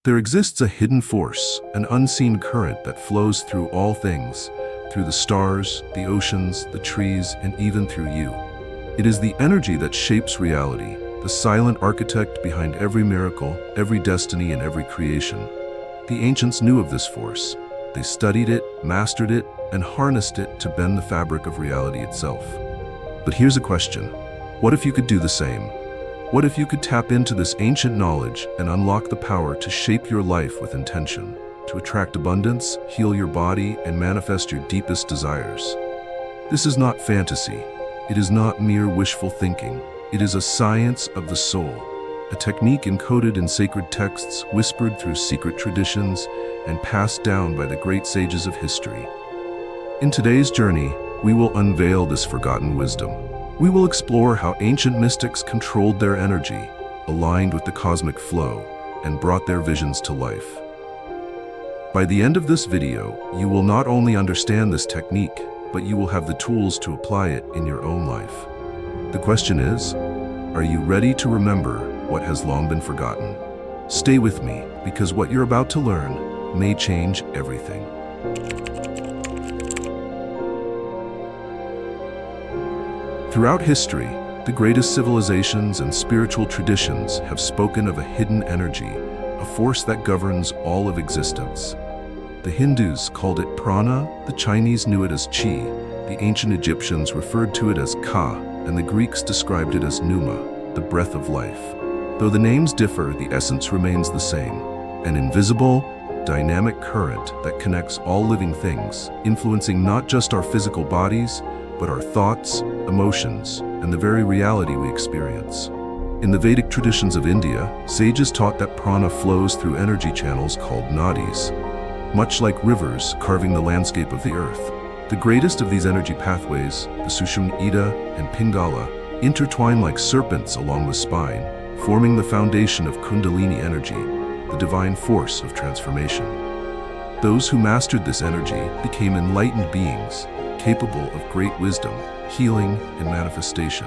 There exists a hidden force, an unseen current that flows through all things, through the stars, the oceans, the trees, and even through you. It is the energy that shapes reality, the silent architect behind every miracle, every destiny, and every creation. The ancients knew of this force. They studied it, mastered it, and harnessed it to bend the fabric of reality itself. But here's a question. What if you could do the same? What if you could tap into this ancient knowledge and unlock the power to shape your life with intention, to attract abundance, heal your body, and manifest your deepest desires? This is not fantasy. It is not mere wishful thinking. It is a science of the soul, a technique encoded in sacred texts, whispered through secret traditions, and passed down by the great sages of history. In today's journey, we will unveil this forgotten wisdom. We will explore how ancient mystics controlled their energy, aligned with the cosmic flow, and brought their visions to life. By the end of this video, you will not only understand this technique, but you will have the tools to apply it in your own life. The question is, are you ready to remember what has long been forgotten? Stay with me, because what you're about to learn may change everything. Throughout history, the greatest civilizations and spiritual traditions have spoken of a hidden energy, a force that governs all of existence. The Hindus called it prana, the Chinese knew it as qi, the ancient Egyptians referred to it as ka, and the Greeks described it as pneuma, the breath of life. Though the names differ, the essence remains the same, an invisible, dynamic current that connects all living things, influencing not just our physical bodies, but our thoughts, emotions, and the very reality we experience. In the Vedic traditions of India, sages taught that prana flows through energy channels called nadis, much like rivers carving the landscape of the earth. The greatest of these energy pathways, the Sushumna Ida and Pingala, intertwine like serpents along the spine, forming the foundation of Kundalini energy, the divine force of transformation. Those who mastered this energy became enlightened beings, capable of great wisdom, healing, and manifestation.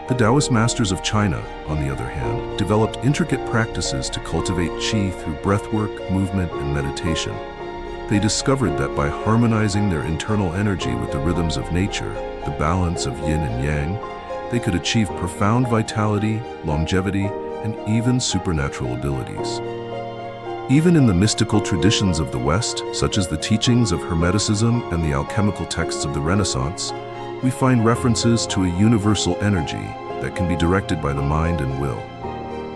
The Taoist masters of China, on the other hand, developed intricate practices to cultivate qi through breathwork, movement, and meditation. They discovered that by harmonizing their internal energy with the rhythms of nature, the balance of yin and yang, they could achieve profound vitality, longevity, and even supernatural abilities. Even in the mystical traditions of the West, such as the teachings of Hermeticism and the alchemical texts of the Renaissance, we find references to a universal energy that can be directed by the mind and will.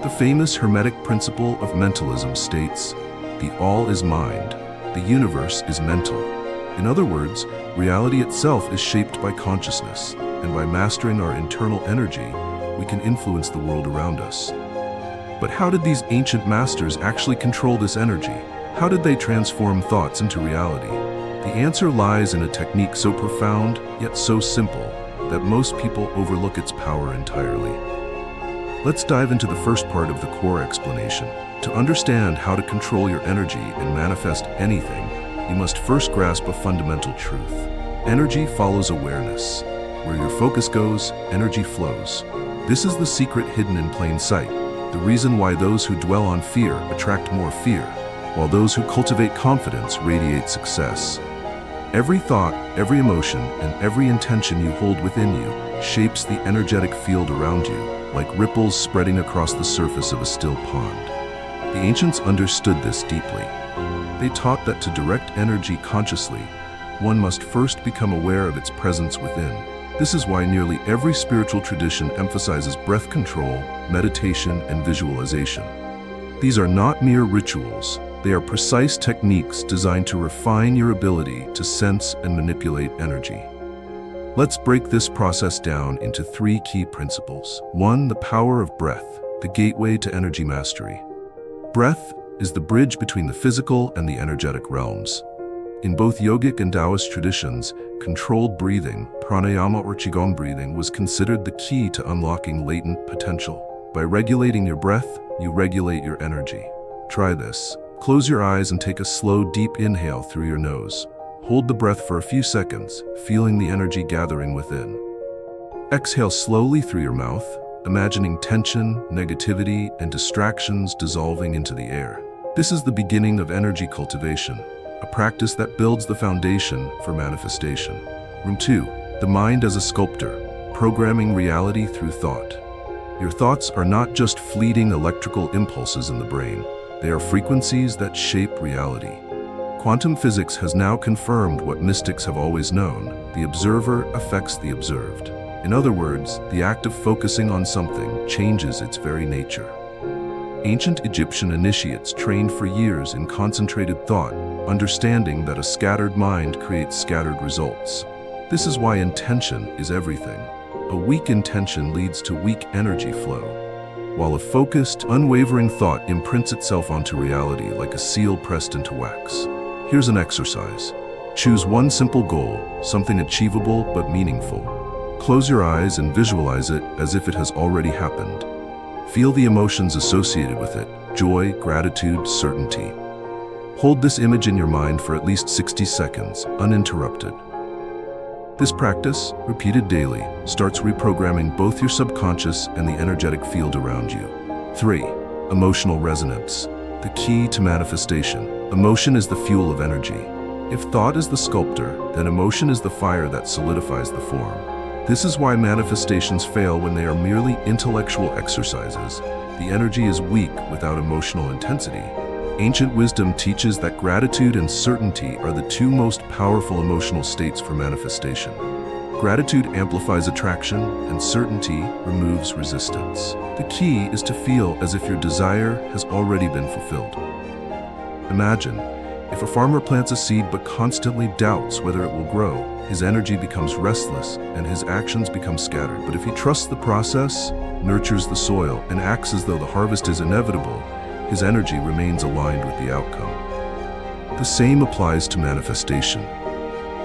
The famous Hermetic principle of mentalism states, "The all is mind, the universe is mental." In other words, reality itself is shaped by consciousness, and by mastering our internal energy, we can influence the world around us. But how did these ancient masters actually control this energy? How did they transform thoughts into reality? The answer lies in a technique so profound, yet so simple, that most people overlook its power entirely. Let's dive into the first part of the core explanation. To understand how to control your energy and manifest anything, you must first grasp a fundamental truth. Energy follows awareness. Where your focus goes, energy flows. This is the secret hidden in plain sight. The reason why those who dwell on fear attract more fear, while those who cultivate confidence radiate success. Every thought, every emotion, and every intention you hold within you shapes the energetic field around you, like ripples spreading across the surface of a still pond. The ancients understood this deeply. They taught that to direct energy consciously, one must first become aware of its presence within. This is why nearly every spiritual tradition emphasizes breath control, meditation, and visualization. These are not mere rituals. They are precise techniques designed to refine your ability to sense and manipulate energy. Let's break this process down into 3 key principles. 1. The power of breath, the gateway to energy mastery. Breath is the bridge between the physical and the energetic realms. In both yogic and Taoist traditions, controlled breathing, pranayama or qigong breathing, was considered the key to unlocking latent potential. By regulating your breath, you regulate your energy. Try this. Close your eyes and take a slow, deep inhale through your nose. Hold the breath for a few seconds, feeling the energy gathering within. Exhale slowly through your mouth, imagining tension, negativity, and distractions dissolving into the air. This is the beginning of energy cultivation, a practice that builds the foundation for manifestation. Room 2. The mind as a sculptor, programming reality through thought. Your thoughts are not just fleeting electrical impulses in the brain. They are frequencies that shape reality. Quantum physics has now confirmed what mystics have always known: the observer affects the observed. In other words, the act of focusing on something changes its very nature. Ancient Egyptian initiates trained for years in concentrated thought, understanding that a scattered mind creates scattered results. This is why intention is everything. A weak intention leads to weak energy flow, while a focused, unwavering thought imprints itself onto reality like a seal pressed into wax. Here's an exercise. Choose one simple goal, something achievable but meaningful. Close your eyes and visualize it as if it has already happened. Feel the emotions associated with it: joy, gratitude, certainty. Hold this image in your mind for at least 60 seconds, uninterrupted. This practice, repeated daily, starts reprogramming both your subconscious and the energetic field around you. 3. Emotional resonance, the key to manifestation. Emotion is the fuel of energy. If thought is the sculptor, then emotion is the fire that solidifies the form. This is why manifestations fail when they are merely intellectual exercises. The energy is weak without emotional intensity. Ancient wisdom teaches that gratitude and certainty are the two most powerful emotional states for manifestation. Gratitude amplifies attraction, and certainty removes resistance. The key is to feel as if your desire has already been fulfilled. Imagine, if a farmer plants a seed but constantly doubts whether it will grow, his energy becomes restless and his actions become scattered. But if he trusts the process, nurtures the soil, and acts as though the harvest is inevitable, his energy remains aligned with the outcome. The same applies to manifestation.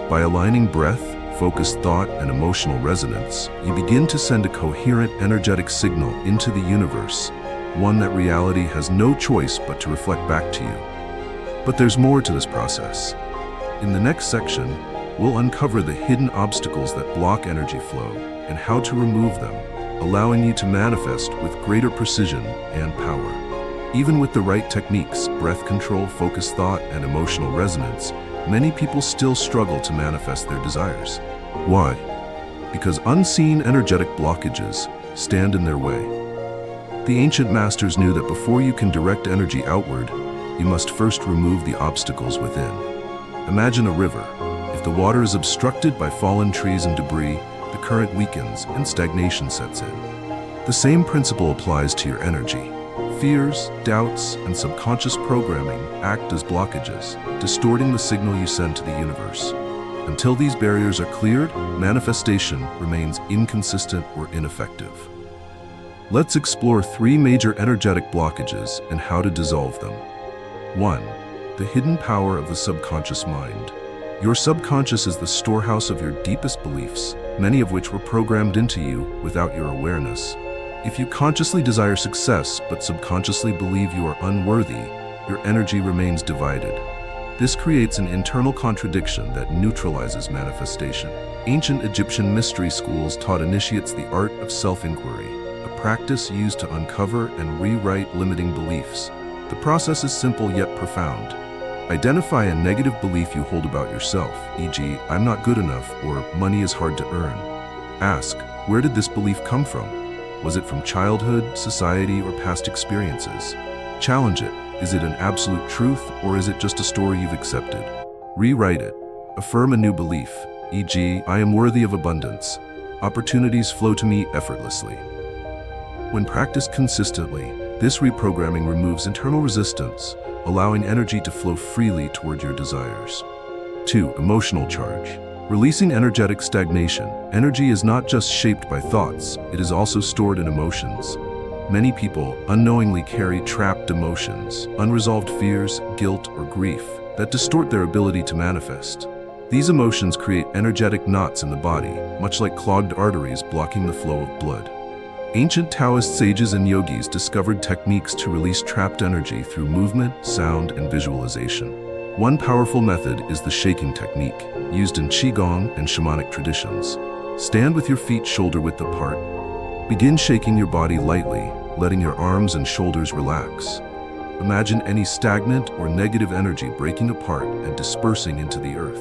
By aligning breath, focused thought, and emotional resonance, you begin to send a coherent, energetic signal into the universe, one that reality has no choice but to reflect back to you. But there's more to this process. In the next section, we'll uncover the hidden obstacles that block energy flow and how to remove them, allowing you to manifest with greater precision and power. Even with the right techniques, breath control, focused thought, and emotional resonance, many people still struggle to manifest their desires. Why? Because unseen energetic blockages stand in their way. The ancient masters knew that before you can direct energy outward, you must first remove the obstacles within. Imagine a river. If the water is obstructed by fallen trees and debris, the current weakens and stagnation sets in. The same principle applies to your energy. Fears, doubts, and subconscious programming act as blockages, distorting the signal you send to the universe. Until these barriers are cleared, manifestation remains inconsistent or ineffective. Let's explore 3 major energetic blockages and how to dissolve them. 1. The hidden power of the subconscious mind. Your subconscious is the storehouse of your deepest beliefs, many of which were programmed into you without your awareness. If you consciously desire success but subconsciously believe you are unworthy, your energy remains divided. This creates an internal contradiction that neutralizes manifestation. Ancient Egyptian mystery schools taught initiates the art of self-inquiry, a practice used to uncover and rewrite limiting beliefs. The process is simple yet profound. Identify a negative belief you hold about yourself, e.g., "I'm not good enough" or "money is hard to earn." Ask, where did this belief come from? Was it from childhood, society, or past experiences? Challenge it. Is it an absolute truth, or is it just a story you've accepted? Rewrite it. Affirm a new belief, e.g., "I am worthy of abundance. Opportunities flow to me effortlessly." When practiced consistently, this reprogramming removes internal resistance, allowing energy to flow freely toward your desires. 2. Emotional charge. Releasing energetic stagnation. Energy is not just shaped by thoughts, it is also stored in emotions. Many people unknowingly carry trapped emotions, unresolved fears, guilt, or grief that distort their ability to manifest. These emotions create energetic knots in the body, much like clogged arteries blocking the flow of blood. Ancient Taoist sages and yogis discovered techniques to release trapped energy through movement, sound, and visualization. One powerful method is the shaking technique, used in Qigong and shamanic traditions. Stand with your feet shoulder-width apart. Begin shaking your body lightly, letting your arms and shoulders relax. Imagine any stagnant or negative energy breaking apart and dispersing into the earth.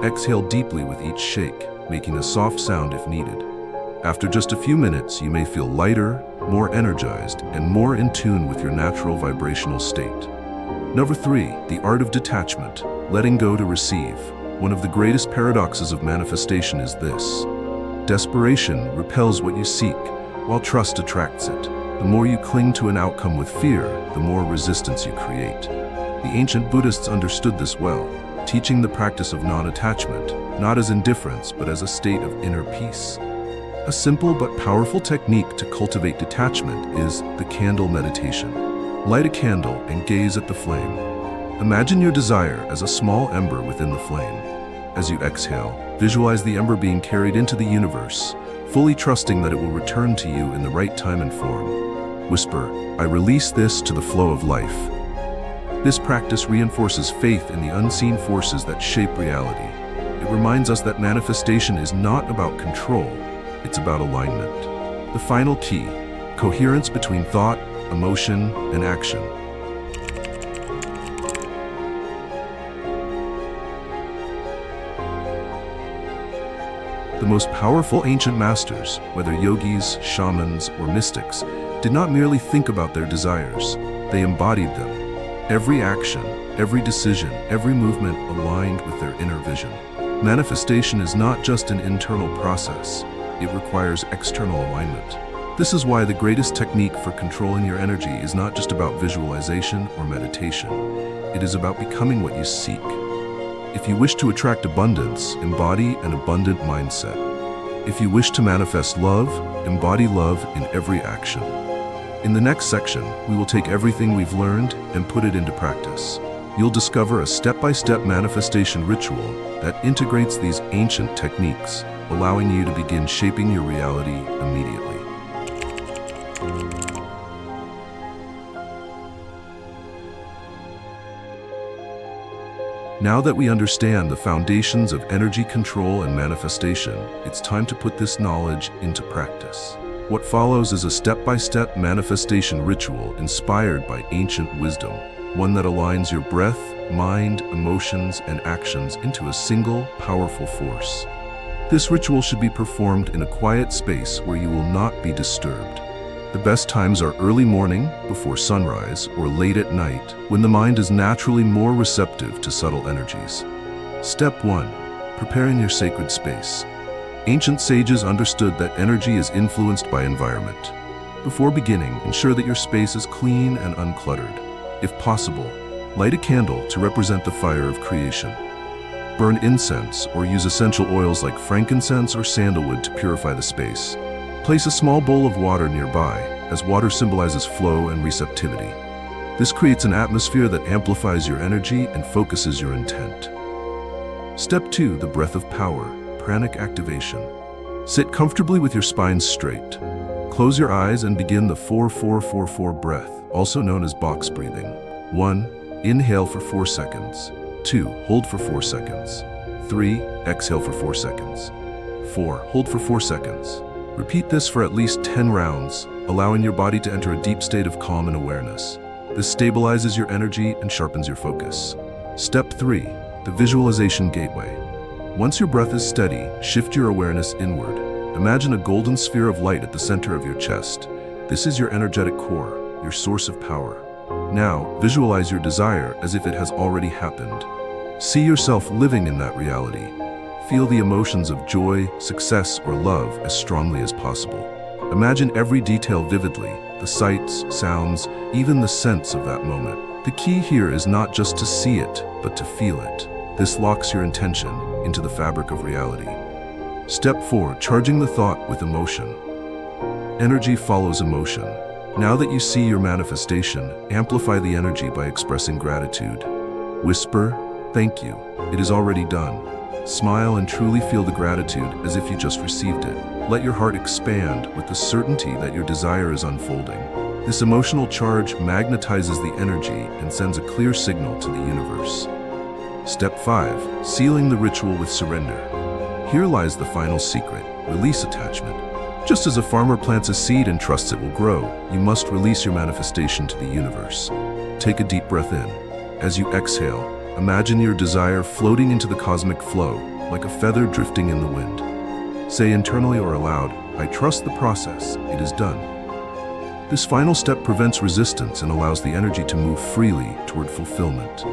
Exhale deeply with each shake, making a soft sound if needed. After just a few minutes, you may feel lighter, more energized, and more in tune with your natural vibrational state. Number 3, the art of detachment, letting go to receive. One of the greatest paradoxes of manifestation is this. Desperation repels what you seek, while trust attracts it. The more you cling to an outcome with fear, the more resistance you create. The ancient Buddhists understood this well, teaching the practice of non-attachment, not as indifference, but as a state of inner peace. A simple but powerful technique to cultivate detachment is the candle meditation. Light a candle and gaze at the flame. Imagine your desire as a small ember within the flame. As you exhale, visualize the ember being carried into the universe, fully trusting that it will return to you in the right time and form. Whisper, "I release this to the flow of life." This practice reinforces faith in the unseen forces that shape reality. It reminds us that manifestation is not about control, it's about alignment. The final key, coherence between thought, emotion, and action. The most powerful ancient masters, whether yogis, shamans, or mystics, did not merely think about their desires, they embodied them. Every action, every decision, every movement aligned with their inner vision. Manifestation is not just an internal process, it requires external alignment. This is why the greatest technique for controlling your energy is not just about visualization or meditation. It is about becoming what you seek. If you wish to attract abundance, embody an abundant mindset. If you wish to manifest love, embody love in every action. In the next section, we will take everything we've learned and put it into practice. You'll discover a step-by-step manifestation ritual that integrates these ancient techniques, allowing you to begin shaping your reality immediately. Now that we understand the foundations of energy control and manifestation, it's time to put this knowledge into practice. What follows is a step-by-step manifestation ritual inspired by ancient wisdom, one that aligns your breath, mind, emotions, and actions into a single, powerful force. This ritual should be performed in a quiet space where you will not be disturbed. The best times are early morning, before sunrise, or late at night, when the mind is naturally more receptive to subtle energies. Step 1. Preparing your sacred space. Ancient sages understood that energy is influenced by environment. Before beginning, ensure that your space is clean and uncluttered. If possible, light a candle to represent the fire of creation. Burn incense or use essential oils like frankincense or sandalwood to purify the space. Place a small bowl of water nearby, as water symbolizes flow and receptivity. This creates an atmosphere that amplifies your energy and focuses your intent. Step 2. The breath of power, pranic activation. Sit comfortably with your spine straight. Close your eyes and begin the 4-4-4-4 breath, also known as box breathing. 1. Inhale for 4 seconds. 2. Hold for 4 seconds. 3. Exhale for 4 seconds. 4. Hold for 4 seconds. Repeat this for at least 10 rounds, allowing your body to enter a deep state of calm and awareness. This stabilizes your energy and sharpens your focus. Step 3. The visualization gateway. Once your breath is steady, shift your awareness inward. Imagine a golden sphere of light at the center of your chest. This is your energetic core, your source of power. Now, visualize your desire as if it has already happened. See yourself living in that reality. Feel the emotions of joy, success, or love as strongly as possible. Imagine every detail vividly, the sights, sounds, even the scents of that moment. The key here is not just to see it, but to feel it. This locks your intention into the fabric of reality. Step 4. Charging the thought with emotion. Energy follows emotion. Now that you see your manifestation, amplify the energy by expressing gratitude. Whisper, "Thank you. It is already done." Smile and truly feel the gratitude as if you just received it. Let your heart expand with the certainty that your desire is unfolding. This emotional charge magnetizes the energy and sends a clear signal to the universe. Step 5. Sealing the ritual with surrender. Here lies the final secret: release attachment. Just as a farmer plants a seed and trusts it will grow, you must release your manifestation to the universe. Take a deep breath in. As you exhale, imagine your desire floating into the cosmic flow, like a feather drifting in the wind. Say internally or aloud, "I trust the process, it is done." This final step prevents resistance and allows the energy to move freely toward fulfillment.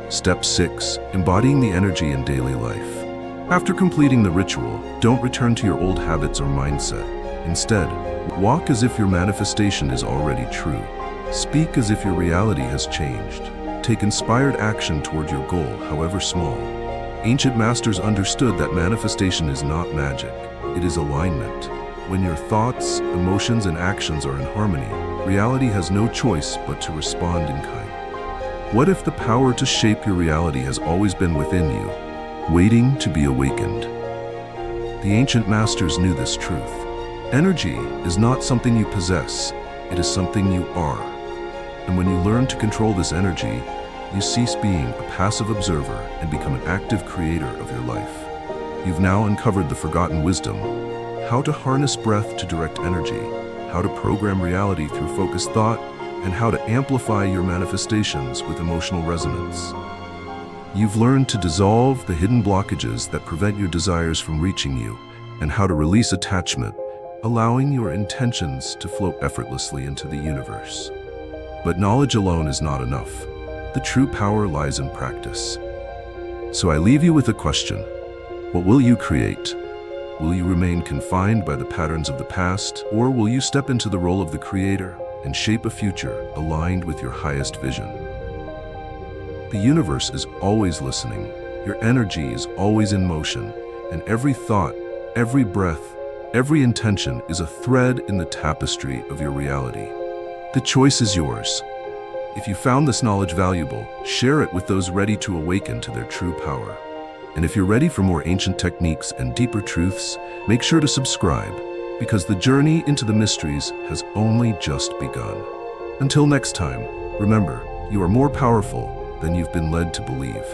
Step 6. Embodying the energy in daily life. After completing the ritual, don't return to your old habits or mindset. Instead, walk as if your manifestation is already true. Speak as if your reality has changed. Take inspired action toward your goal, however small. Ancient masters understood that manifestation is not magic, it is alignment. When your thoughts, emotions, and actions are in harmony, reality has no choice but to respond in kind. What if the power to shape your reality has always been within you, waiting to be awakened? The ancient masters knew this truth. Energy is not something you possess, it is something you are. And when you learn to control this energy, you cease being a passive observer and become an active creator of your life. You've now uncovered the forgotten wisdom: how to harness breath to direct energy, how to program reality through focused thought, and how to amplify your manifestations with emotional resonance. You've learned to dissolve the hidden blockages that prevent your desires from reaching you, and how to release attachment, allowing your intentions to flow effortlessly into the universe. But knowledge alone is not enough. The true power lies in practice. So I leave you with a question. What will you create? Will you remain confined by the patterns of the past, or will you step into the role of the creator and shape a future aligned with your highest vision? The universe is always listening, your energy is always in motion, and every thought, every breath, every intention is a thread in the tapestry of your reality. The choice is yours. If you found this knowledge valuable, share it with those ready to awaken to their true power. And if you're ready for more ancient techniques and deeper truths, make sure to subscribe, because the journey into the mysteries has only just begun. Until next time, remember, you are more powerful than you've been led to believe.